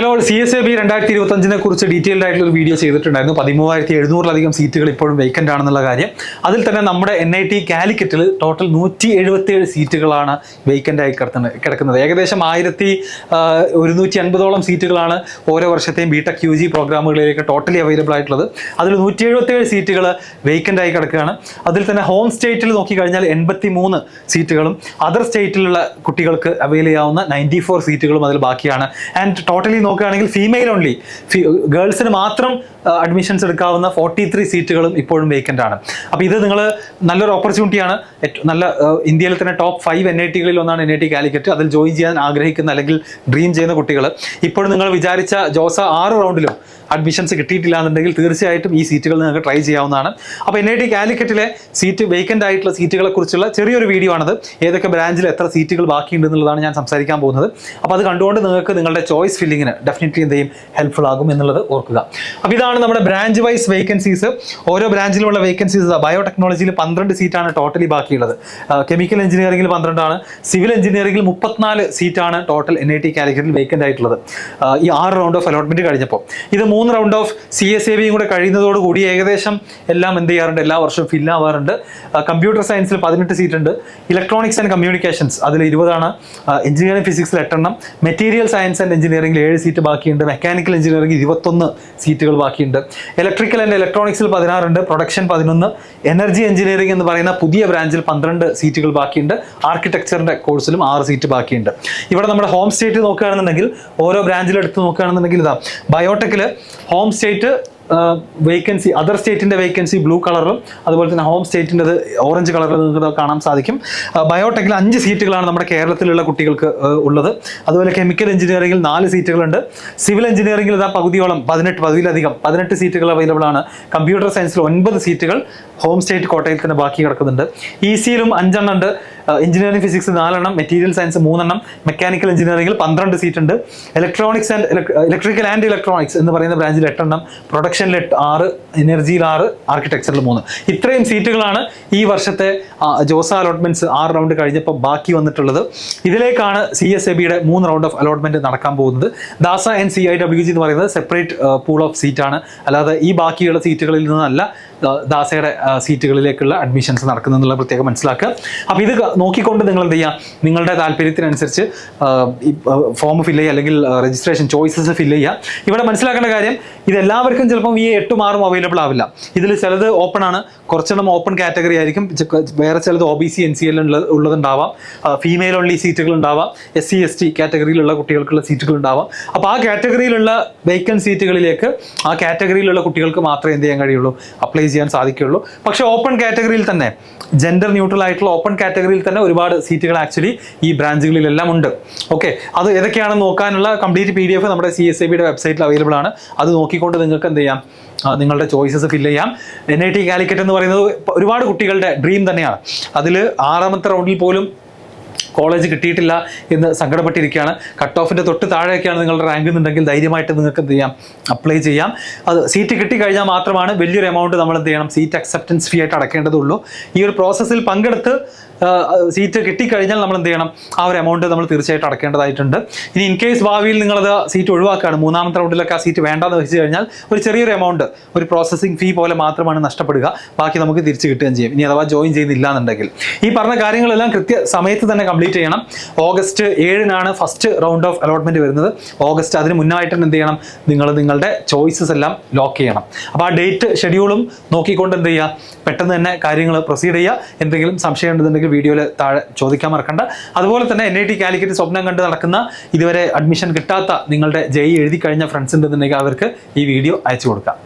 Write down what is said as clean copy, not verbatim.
Hello, CSAB 2025 കുറിച്ച് detailed ആയിട്ടുള്ള ഒരു വീഡിയോ ചെയ്തിട്ടുണ്ടായിരുന്നു. 13,700-ലധികം സീറ്റുകൾ ഇപ്പോഴും വേക്കൻ്റ് ആണെന്നുള്ള കാര്യം. അതിൽ തന്നെ നമ്മുടെ NIT കാലിക്കറ്റിൽ ടോട്ടൽ 177 സീറ്റുകളാണ് വേക്കൻ്റ് ആയി കിടക്കുന്നത്. ഏകദേശം 1150ഓളം സീറ്റുകളാണ് ഓരോ വർഷത്തെയും BTech UG പ്രോഗ്രാമുകളിലേക്ക് ടോട്ടലി അവൈലബിൾ ആയിട്ടുള്ളത്. അതിൽ 177 സീറ്റുകൾ വേക്കൻ്റ് ആയി കിടക്കുകയാണ്. അതിൽ തന്നെ ഹോം സ്റ്റേറ്റിൽ നോക്കിക്കഴിഞ്ഞാൽ 83 സീറ്റുകളും അതർ സ്റ്റേറ്റിലുള്ള കുട്ടികൾക്ക് അവൈൽ ചെയ്യാവുന്ന 94 സീറ്റുകളും അതിൽ ബാക്കിയാണ്. ആൻഡ് ടോട്ടലി നോക്കുകയാണെങ്കിൽ ഫീമെയിൽ ഓൺലി, ഗേൾസിന് മാത്രം അഡ്മിഷൻസ് എടുക്കാവുന്ന 43 സീറ്റുകളും ഇപ്പോഴും വേക്കൻ്റ് ആണ്. അപ്പോൾ ഇത് നിങ്ങൾ നല്ലൊരു ഓപ്പർച്യൂണിറ്റിയാണ്. നല്ല ഇന്ത്യയിൽ തന്നെ ടോപ്പ് 5 NITകളിൽ ഒന്നാണ് NIT കാലിക്കറ്റ്. അതിൽ ജോയിൻ ചെയ്യാൻ ആഗ്രഹിക്കുന്ന അല്ലെങ്കിൽ ഡ്രീം ചെയ്യുന്ന കുട്ടികൾ ഇപ്പോഴും നിങ്ങൾ വിചാരിച്ച ജോസ 6 റൗണ്ടിലും അഡ്മിഷൻസ് കിട്ടിയിട്ടില്ല എന്നുണ്ടെങ്കിൽ തീർച്ചയായിട്ടും ഈ സീറ്റുകൾ നിങ്ങൾക്ക് ട്രൈ ചെയ്യാവുന്നതാണ്. അപ്പോൾ NIT കാലിക്കറ്റിലെ സീറ്റ് വേക്കൻ്റ് ആയിട്ടുള്ള സീറ്റുകളെ കുറിച്ചുള്ള ചെറിയൊരു വീഡിയോ ആണത്. ഏതൊക്കെ ബ്രാഞ്ചിൽ എത്ര സീറ്റുകൾ ബാക്കിയുണ്ട് എന്നുള്ളതാണ് ഞാൻ സംസാരിക്കാൻ പോകുന്നത്. അപ്പോൾ അത് കണ്ടുകൊണ്ട് നിങ്ങൾക്ക് നിങ്ങളുടെ ചോയ്സ് ഫില്ലിങ്ങിന് ഡെഫിനറ്റ്ലി എന്തെയും ഹെൽപ്ഫുൾ ആകും എന്നുള്ളത് ഓർക്കുക. അപ്പോൾ ഇതാണ് നമ്മുടെ ബ്രാഞ്ച് വൈസ് വേക്കൻസീസ്. ഓരോ ബ്രാഞ്ചിലുള്ള വേക്കൻസീസ് ബയോടെക്നോളജിയിൽ 12 സീറ്റാണ് ടോട്ടലി ബാക്കിയുള്ളത്. കെമിക്കൽ എഞ്ചിനീയറിംഗിൽ 12 ആണ്. സിവിൽ എഞ്ചിനീയറിംഗിൽ 34 സീറ്റാണ് ടോട്ടൽ NIT കാലിക്കറ്റിൽ വേക്കൻ്റ് ആയിട്ടുള്ളത്. ഈ 6 റൗണ്ട് ഓഫ് അലോട്ട്മെന്റ് കഴിഞ്ഞപ്പോൾ ഇത് 3 റൗണ്ട് ഓഫ് CSABയും കൂടെ കഴിയുന്നതോടുകൂടി ഏകദേശം എല്ലാം എന്ത് ചെയ്യാറുണ്ട്, എല്ലാ വർഷവും ഫില്ല് ആവാറുണ്ട്. കമ്പ്യൂട്ടർ സയൻസിൽ 18 സീറ്റ് ഉണ്ട്. ഇലക്ട്രോണിക്സ് ആൻഡ് കമ്മ്യൂണിക്കേഷൻസ് അതിൽ 20 ആണ്. എഞ്ചിനീയറിംഗ് ഫിസിക്സിൽ 8 എണ്ണം. മെറ്റീരിയൽ സയൻസ് ആൻഡ് എഞ്ചിനീയറിംഗിൽ 7 സീറ്റ് ബാക്കിയുണ്ട്. മെക്കാനിക്കൽ എഞ്ചിനീയറിംഗ് 21 സീറ്റുകൾ ബാക്കിയുണ്ട്. ഇലക്ട്രിക്കൽ ആൻഡ് ഇലക്ട്രോണിക്സിൽ 16 ഉണ്ട്. പ്രൊഡക്ഷൻ 11. എനർജി എഞ്ചിനീയറിംഗ് എന്ന് പറയുന്ന പുതിയ ബ്രാഞ്ചിൽ 12 സീറ്റുകൾ ബാക്കിയുണ്ട്. ആർക്കിടെക്ചറിന്റെ കോഴ്സിലും 6 സീറ്റ് ബാക്കിയുണ്ട്. ഇവിടെ നമ്മുടെ ഹോം സ്റ്റേറ്റ് നോക്കുകയാണെന്നുണ്ടെങ്കിൽ ഓരോ ബ്രാഞ്ചിലും എടുത്ത് നോക്കുകയാണെന്നുണ്ടെങ്കിൽ ഇതാ ബയോടെക്കിൽ ഹോം സ്റ്റേറ്റ് വേക്കൻസി, അതർ സ്റ്റേറ്റിന്റെ വേക്കൻസി ബ്ലൂ കളറിലും അതുപോലെ തന്നെ ഹോം സ്റ്റേറ്റിൻ്റെത് ഓറഞ്ച് കളറിൽ നിങ്ങൾക്ക് കാണാൻ സാധിക്കും. ബയോടെക്കിൽ 5 സീറ്റുകളാണ് നമ്മുടെ കേരളത്തിലുള്ള കുട്ടികൾക്ക് ഉള്ളത്. അതുപോലെ കെമിക്കൽ എഞ്ചിനീയറിംഗിൽ 4 സീറ്റുകളുണ്ട്. സിവിൽ എഞ്ചിനീയറിംഗിൽ ഇതാ പകുതിയോളം 18 സീറ്റുകൾ അവൈലബിൾ ആണ്. കമ്പ്യൂട്ടർ സയൻസിൽ 9 സീറ്റുകൾ ഹോം സ്റ്റേറ്റ് കോട്ടയിൽ തന്നെ ബാക്കി കിടക്കുന്നുണ്ട്. ECയിലും 5 എണ്ണം ഉണ്ട്. എഞ്ചിനീയറിംഗ് ഫിസിക്സ് 4 എണ്ണം. മെറ്റീരിയൽ സയൻസ് 3 എണ്ണം. മെക്കാനിക്കൽ എഞ്ചിനീയറിംഗിൽ 12 സീറ്റ് ഉണ്ട്. ഇലക്ട്രിക്കൽ ആൻഡ് ഇലക്ട്രോണിക്സ് എന്ന് പറയുന്ന ബ്രാഞ്ചിൽ 8 എണ്ണം. പ്രൊഡക്ഷനിൽ 6, എനർജിയിൽ 6, ആർക്കിടെക്ചറിൽ 3. ഇത്രയും സീറ്റുകളാണ് ഈ വർഷത്തെ ജോസ അലോട്ട്മെന്റ്സ് 6 റൗണ്ട് കഴിഞ്ഞപ്പോൾ ബാക്കി വന്നിട്ടുള്ളത്. ഇതിലേക്കാണ് CSABയുടെ 3 റൗണ്ട് ഓഫ് അലോട്ട്മെന്റ് നടക്കാൻ പോകുന്നത്. ദാസ ആൻഡ് CIWG എന്ന് പറയുന്നത് സെപ്പറേറ്റ് പൂൾ ഓഫ് സീറ്റാണ്. അല്ലാതെ ഈ ബാക്കിയുള്ള സീറ്റുകളിൽ നിന്നല്ല ദാസയുടെ സീറ്റുകളിലേക്കുള്ള അഡ്മിഷൻസ് നടക്കുന്നതെന്നുള്ള പ്രത്യേകം മനസ്സിലാക്കുക. അപ്പോൾ ഇത് നോക്കിക്കൊണ്ട് നിങ്ങൾ എന്ത് ചെയ്യുക, നിങ്ങളുടെ താല്പര്യത്തിനനുസരിച്ച് ഫോം ഫില്ല് ചെയ്യുക അല്ലെങ്കിൽ രജിസ്ട്രേഷൻ ചോയ്സസ് ഫില്ല് ചെയ്യുക. ഇവിടെ മനസ്സിലാക്കേണ്ട കാര്യം, ഇതെല്ലാവർക്കും ചിലപ്പം ഈ 8 6 അവൈലബിൾ ആവില്ല. ഇതിൽ ചിലത് ഓപ്പൺ ആണ്, കുറച്ചെണ്ണം ഓപ്പൺ കാറ്റഗറി ആയിരിക്കും. വേറെ ചിലത് OBC NCL ഉള്ളതുണ്ടാവാം. ഫീമെയിൽ ഓൺലി സീറ്റുകൾ ഉണ്ടാവാം. SC ST കാറ്റഗറിയിലുള്ള കുട്ടികൾക്കുള്ള സീറ്റുകൾ ഉണ്ടാവാം. അപ്പോൾ ആ കാറ്റഗറിയിലുള്ള വേക്കൻറ്റ് സീറ്റുകളിലേക്ക് ആ കാറ്റഗറിയിലുള്ള കുട്ടികൾക്ക് മാത്രമേ എന്ത് ചെയ്യാൻ കഴിയുള്ളൂ, അപ്ലൈ ചെയ്യാൻ സാധിക്കുകയുള്ളൂ. പക്ഷേ ഓപ്പൺ കാറ്റഗറിയിൽ തന്നെ, ജെൻഡർ ന്യൂട്രൽ ആയിട്ടുള്ള ഓപ്പൺ കാറ്റഗറിയിൽ തന്നെ ഒരുപാട് സീറ്റുകൾ ആക്ച്വലി ഈ ബ്രാഞ്ചുകളിലെല്ലാം ഉണ്ട്. ഓക്കെ, അത് ഏതൊക്കെയാണെന്ന് നോക്കാനുള്ള കംപ്ലീറ്റ് PDF നമ്മുടെ CSABയുടെ വെബ്സൈറ്റിൽ അവൈലബിൾ ആണ്. അത് നോക്കിക്കൊണ്ട് നിങ്ങൾക്ക് എന്ത് ചെയ്യാം, നിങ്ങളുടെ ചോയ്സസ് ഫില്ല് ചെയ്യാം. NIT കാലിക്കറ്റ് എന്ന് പറയുന്നത് ഒരുപാട് കുട്ടികളുടെ ഡ്രീം തന്നെയാണ്. അതിൽ 6ാമത്തെ റൗണ്ടിൽ പോലും കോളേജ് കിട്ടിയിട്ടില്ല എന്ന് സങ്കടപ്പെട്ടിരിക്കുകയാണ്. കട്ട് ഓഫിൻ്റെ തൊട്ട് താഴെയൊക്കെയാണ് നിങ്ങളുടെ റാങ്ക് എന്നുണ്ടെങ്കിൽ ധൈര്യമായിട്ട് നിങ്ങൾക്ക് എന്ത് ചെയ്യാം, അപ്ലൈ ചെയ്യാം. അത് സീറ്റ് കിട്ടിക്കഴിഞ്ഞാൽ മാത്രമാണ് വലിയൊരു എമൗണ്ട് നമ്മൾ എന്ത് ചെയ്യണം, സീറ്റ് അക്സെപ്റ്റൻസ് ഫീ ആയിട്ട് അടക്കേണ്ടതുള്ളൂ. ഈ ഒരു പ്രോസസ്സിൽ പങ്കെടുത്ത് സീറ്റ് കിട്ടിക്കഴിഞ്ഞാൽ നമ്മൾ എന്ത് ചെയ്യണം, ആ ഒരു എമൗണ്ട് നമ്മൾ തീർച്ചയായിട്ടും അടക്കേണ്ടതായിട്ടുണ്ട്. ഇനി ഇൻ കേസ് ഭാവിയിൽ നിങ്ങളത് സീറ്റ് ഒഴിവാക്കുകയാണ്, 3ാമത്തെ റൗണ്ടിലൊക്കെ ആ സീറ്റ് വേണ്ടെന്ന് വെച്ച് കഴിഞ്ഞാൽ ഒരു ചെറിയൊരു എമൗണ്ട്, ഒരു പ്രോസസ്സിംഗ് ഫീ പോലെ മാത്രമാണ് നഷ്ടപ്പെടുക. ബാക്കി നമുക്ക് തിരിച്ച് കിട്ടുകയും ചെയ്യും. ഇനി അഥവാ ജോയിൻ ചെയ്യുന്നില്ല എന്നുണ്ടെങ്കിൽ ഈ പറഞ്ഞ കാര്യങ്ങളെല്ലാം സമയത്ത് തന്നെ കംപ്ലീറ്റ് ചെയ്യണം. ഓഗസ്റ്റ് 7-നാണ് ഫസ്റ്റ് റൗണ്ട് ഓഫ് അലോട്ട്മെന്റ് വരുന്നത്. ഓഗസ്റ്റ് അതിന് മുന്നായിട്ട് എന്ത് ചെയ്യണം, നിങ്ങളുടെ ചോയ്സസ് എല്ലാം ലോക്ക് ചെയ്യണം. അപ്പോൾ ആ ഡേറ്റ് ഷെഡ്യൂളും നോക്കിക്കൊണ്ട് എന്ത് ചെയ്യുക, പെട്ടെന്ന് തന്നെ കാര്യങ്ങൾ പ്രൊസീഡ് ചെയ്യുക. എന്തെങ്കിലും സംശയം ഉണ്ടെന്നുണ്ടെങ്കിൽ വീഡിയോയിൽ താഴെ ചോദിക്കാൻ മറക്കണ്ട. അതുപോലെ തന്നെ NIT കാലിക്കറ്റ് സ്വപ്നം കണ്ട് നടക്കുന്ന, ഇതുവരെ അഡ്മിഷൻ കിട്ടാത്ത നിങ്ങളുടെ JEE എഴുതി കഴിഞ്ഞ ഫ്രണ്ട്സ് ഉണ്ടെന്നുണ്ടെങ്കിൽ അവർക്ക് ഈ വീഡിയോ അയച്ചു കൊടുക്കാം.